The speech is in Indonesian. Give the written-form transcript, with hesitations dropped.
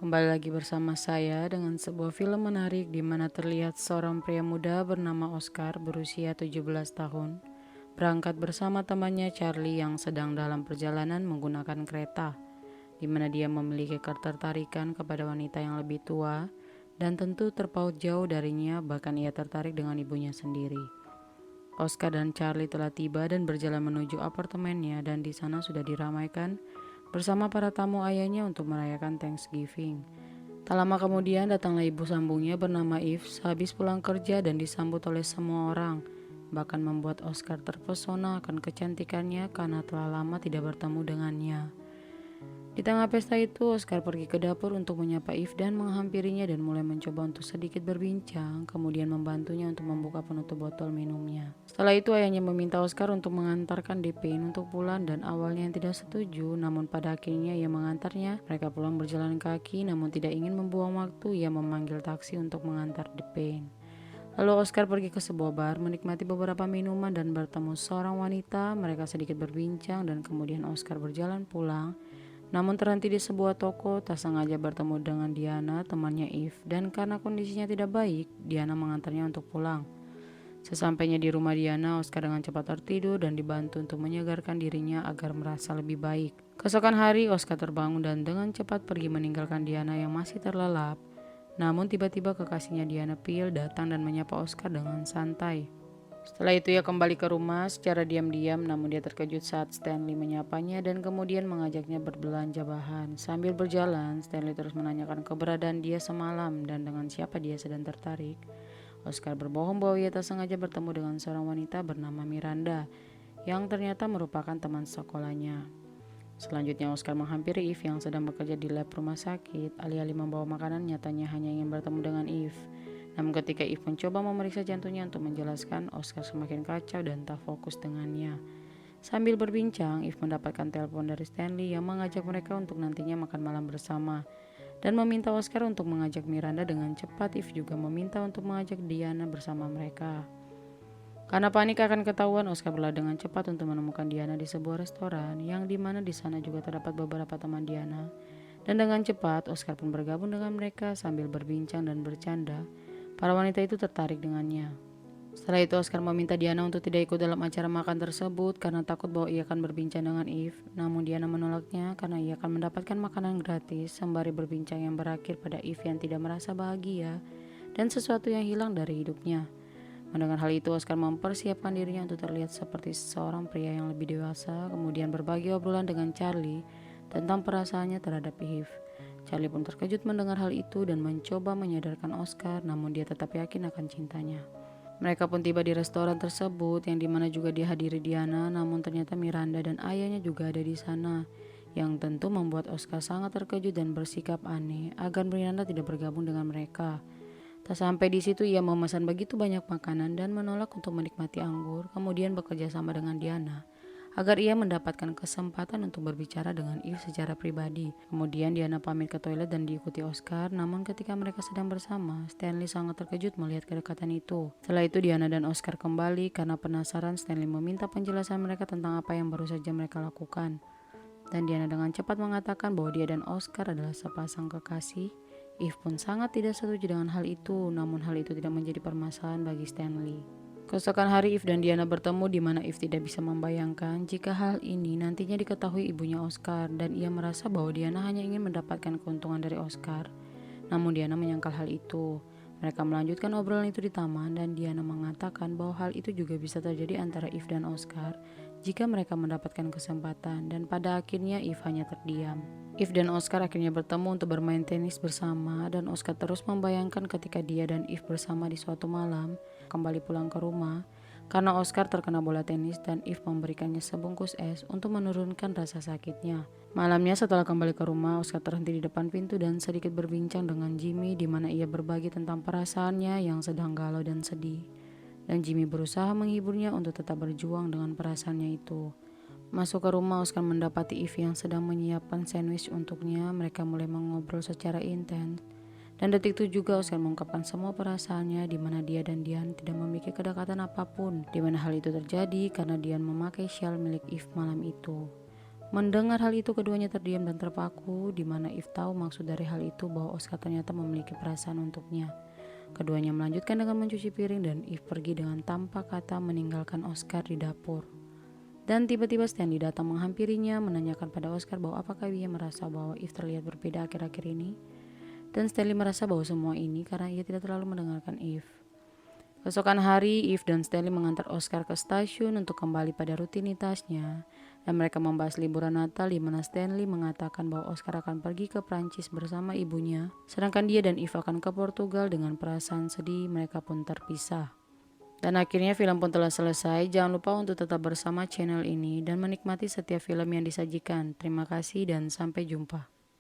Kembali lagi bersama saya dengan sebuah film menarik di mana terlihat seorang pria muda bernama Oscar berusia 17 tahun berangkat bersama temannya Charlie yang sedang dalam perjalanan menggunakan kereta, di mana dia memiliki ketertarikan kepada wanita yang lebih tua dan tentu terpaut jauh darinya, bahkan ia tertarik dengan ibunya sendiri. Oscar dan Charlie telah tiba dan berjalan menuju apartemennya, dan di sana sudah diramaikan bersama para tamu ayahnya untuk merayakan Thanksgiving. Tak lama kemudian datanglah ibu sambungnya bernama Eve sehabis pulang kerja dan disambut oleh semua orang, bahkan membuat Oscar terpesona akan kecantikannya karena telah lama tidak bertemu dengannya. Di tengah pesta itu, Oscar pergi ke dapur untuk menyapa Eve dan menghampirinya dan mulai mencoba untuk sedikit berbincang, kemudian membantunya untuk membuka penutup botol minumnya. Setelah itu ayahnya meminta Oscar untuk mengantarkan Devin untuk pulang, dan awalnya yang tidak setuju, namun pada akhirnya ia mengantarnya. Mereka pulang berjalan kaki, namun tidak ingin membuang waktu, ia memanggil taksi untuk mengantar Devin. Lalu Oscar pergi ke sebuah bar, menikmati beberapa minuman dan bertemu seorang wanita. Mereka sedikit berbincang dan kemudian Oscar berjalan pulang. Namun terhenti di sebuah toko, tak sengaja bertemu dengan Diana, temannya Eve, dan karena kondisinya tidak baik, Diana mengantarnya untuk pulang. Sesampainya di rumah Diana, Oscar dengan cepat tertidur dan dibantu untuk menyegarkan dirinya agar merasa lebih baik. Keesokan hari, Oscar terbangun dan dengan cepat pergi meninggalkan Diana yang masih terlelap. Namun tiba-tiba kekasihnya Diana Peel datang dan menyapa Oscar dengan santai. Setelah itu ia kembali ke rumah secara diam-diam, namun dia terkejut saat Stanley menyapanya dan kemudian mengajaknya berbelanja bahan. Sambil berjalan, Stanley terus menanyakan keberadaan dia semalam dan dengan siapa dia sedang tertarik. Oscar berbohong bahwa ia tak sengaja bertemu dengan seorang wanita bernama Miranda, yang ternyata merupakan teman sekolahnya. Selanjutnya Oscar menghampiri Eve yang sedang bekerja di lab rumah sakit. Alih-alih membawa makanan, nyatanya hanya ingin bertemu dengan Eve. Namun ketika Eve mencoba memeriksa jantungnya untuk menjelaskan, Oscar semakin kacau dan tak fokus dengannya. Sambil berbincang, Eve mendapatkan telepon dari Stanley yang mengajak mereka untuk nantinya makan malam bersama dan meminta Oscar untuk mengajak Miranda. Dengan cepat Eve juga meminta untuk mengajak Diana bersama mereka. Karena panik akan ketahuan, Oscar berlari dengan cepat untuk menemukan Diana di sebuah restoran yang dimana di sana juga terdapat beberapa teman Diana. Dan dengan cepat Oscar pun bergabung dengan mereka sambil berbincang dan bercanda. Para wanita itu tertarik dengannya. Setelah itu Oscar meminta Diana untuk tidak ikut dalam acara makan tersebut karena takut bahwa ia akan berbincang dengan Eve. Namun Diana menolaknya karena ia akan mendapatkan makanan gratis sembari berbincang yang berakhir pada Eve yang tidak merasa bahagia dan sesuatu yang hilang dari hidupnya. Mendengar hal itu, Oscar mempersiapkan dirinya untuk terlihat seperti seorang pria yang lebih dewasa, kemudian berbagi obrolan dengan Charlie tentang perasaannya terhadap Eve. Charlie pun terkejut mendengar hal itu dan mencoba menyadarkan Oscar, namun dia tetap yakin akan cintanya. Mereka pun tiba di restoran tersebut yang dimana juga dihadiri Diana, namun ternyata Miranda dan ayahnya juga ada di sana, yang tentu membuat Oscar sangat terkejut dan bersikap aneh agar Miranda tidak bergabung dengan mereka. Tak sampai di situ, ia memesan begitu banyak makanan dan menolak untuk menikmati anggur, kemudian bekerja sama dengan Diana agar ia mendapatkan kesempatan untuk berbicara dengan Eve secara pribadi. Kemudian Diana pamit ke toilet dan diikuti Oscar, namun ketika mereka sedang bersama, Stanley sangat terkejut melihat kedekatan itu. Setelah itu Diana dan Oscar kembali karena penasaran. Stanley meminta penjelasan mereka tentang apa yang baru saja mereka lakukan. Dan Diana dengan cepat mengatakan bahwa dia dan Oscar adalah sepasang kekasih. Eve pun sangat tidak setuju dengan hal itu, namun hal itu tidak menjadi permasalahan bagi Stanley. Keesokan hari Eve dan Diana bertemu, di mana Eve tidak bisa membayangkan jika hal ini nantinya diketahui ibunya Oscar, dan ia merasa bahwa Diana hanya ingin mendapatkan keuntungan dari Oscar. Namun Diana menyangkal hal itu. Mereka melanjutkan obrolan itu di taman dan Diana mengatakan bahwa hal itu juga bisa terjadi antara Eve dan Oscar jika mereka mendapatkan kesempatan, dan pada akhirnya Eve hanya terdiam. Eve dan Oscar akhirnya bertemu untuk bermain tenis bersama, dan Oscar terus membayangkan ketika dia dan Eve bersama di suatu malam kembali pulang ke rumah karena Oscar terkena bola tenis dan Eve memberikannya sebungkus es untuk menurunkan rasa sakitnya. Malamnya setelah kembali ke rumah, Oscar terhenti di depan pintu dan sedikit berbincang dengan Jimmy, di mana ia berbagi tentang perasaannya yang sedang galau dan sedih. Dan Jimmy berusaha menghiburnya untuk tetap berjuang dengan perasaannya itu. Masuk ke rumah, Oscar mendapati Eve yang sedang menyiapkan sandwich untuknya. Mereka mulai mengobrol secara intens. Dan detik itu juga Oscar mengungkapkan semua perasaannya, di mana dia dan Dian tidak memiliki kedekatan apapun. Di mana hal itu terjadi karena Dian memakai shawl milik Eve malam itu. Mendengar hal itu keduanya terdiam dan terpaku, di mana Eve tahu maksud dari hal itu bahwa Oscar ternyata memiliki perasaan untuknya. Keduanya melanjutkan dengan mencuci piring dan Eve pergi dengan tanpa kata meninggalkan Oscar di dapur. Dan tiba-tiba Stanley datang menghampirinya menanyakan pada Oscar bahwa apakah ia merasa bahwa Eve terlihat berbeda akhir-akhir ini. Dan Stanley merasa bahwa semua ini karena ia tidak terlalu mendengarkan Eve. Keesokan hari, Eve dan Stanley mengantar Oscar ke stasiun untuk kembali pada rutinitasnya. Dan mereka membahas liburan Natal di mana Stanley mengatakan bahwa Oscar akan pergi ke Prancis bersama ibunya. Sedangkan dia dan Eve akan ke Portugal. Dengan perasaan sedih, mereka pun terpisah. Dan akhirnya film pun telah selesai. Jangan lupa untuk tetap bersama channel ini dan menikmati setiap film yang disajikan. Terima kasih dan sampai jumpa.